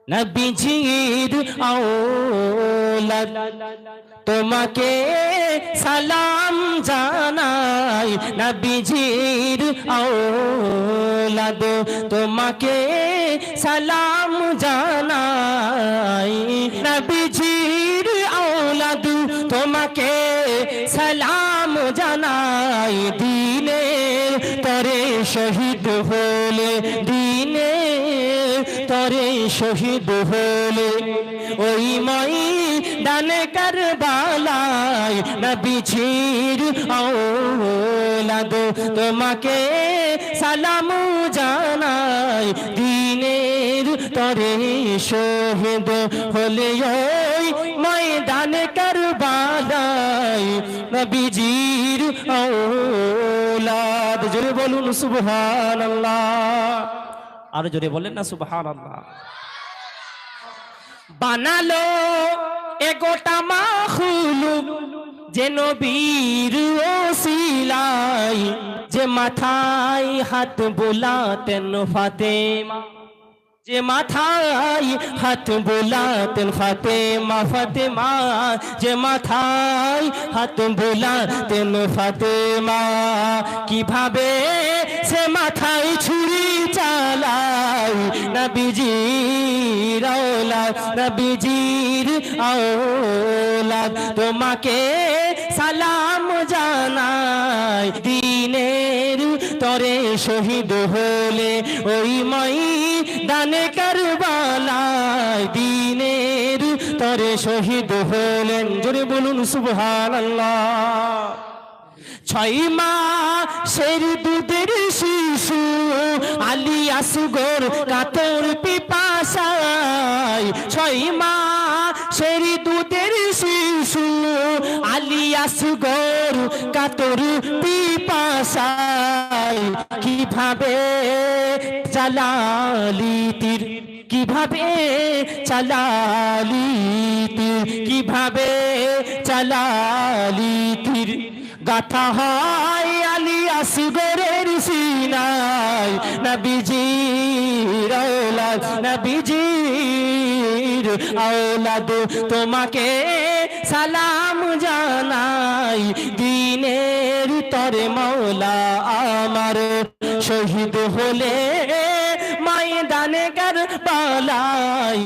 নবীজির আওলাদ তোমাকে সালাম জানাই, নবীজির আওলাদ তোমাকে সালাম জানাই, নবীজির আওলাদ তোমাকে সালাম জানাই। দিনে তরে শহীদ হলে, দিনে তরে শহীদ হলে ওই ময়দানে কারবালায়, নবীজির আওলাদ তোমাকে সালাম জানাই। দিনের তরে শহীদ হলে ওই ময়দানে কারবালায়, নবীজির আওলাদ। জোরে বলুন সুবহানাল্লাহ, আরো জোরে বলেন না সুবহানাল্লাহ। বানালো এগোটা মাখলুক যে নবীর ওসিলায়, যে মাথায় হাত বোলাতেন ফাতেমা, যে মাথায় হাত বোলাতেন ফাতেমা, ফাতেমা যে মাথায় হাত বোলাতেন ফাতেমা। কিভাবে সে মাথায় ছুরি চালায়, নবীজির আওলাদ, নবীজির আওলাদ তোমাকে সালাম জানাই। দিনের তরে শহীদ হলে ওই ময়দানে কারবালায়, দিনের তরে শহীদ হলেন। জোরে বলুন সুবহানাল্লাহ। 6 মাসের দুধের শিশু আলী আসগর কাতর পিপাসায়, 6 মাসের দুধের শিশু আলী আসগর কাতর পিপাসায়। কিভাবে চালালি তীর, কিভাবে চালালি তীর, কিভাবে চালালি তীর, গাথা হয় আলী আসগরের সিনায়, নবীজির আওলাদ, নবীজির আওলাদ তোমাকে সালাম জানাই। দিনের তরে মওলা আমার শহীদ হলে ময়দানে কারবালায়।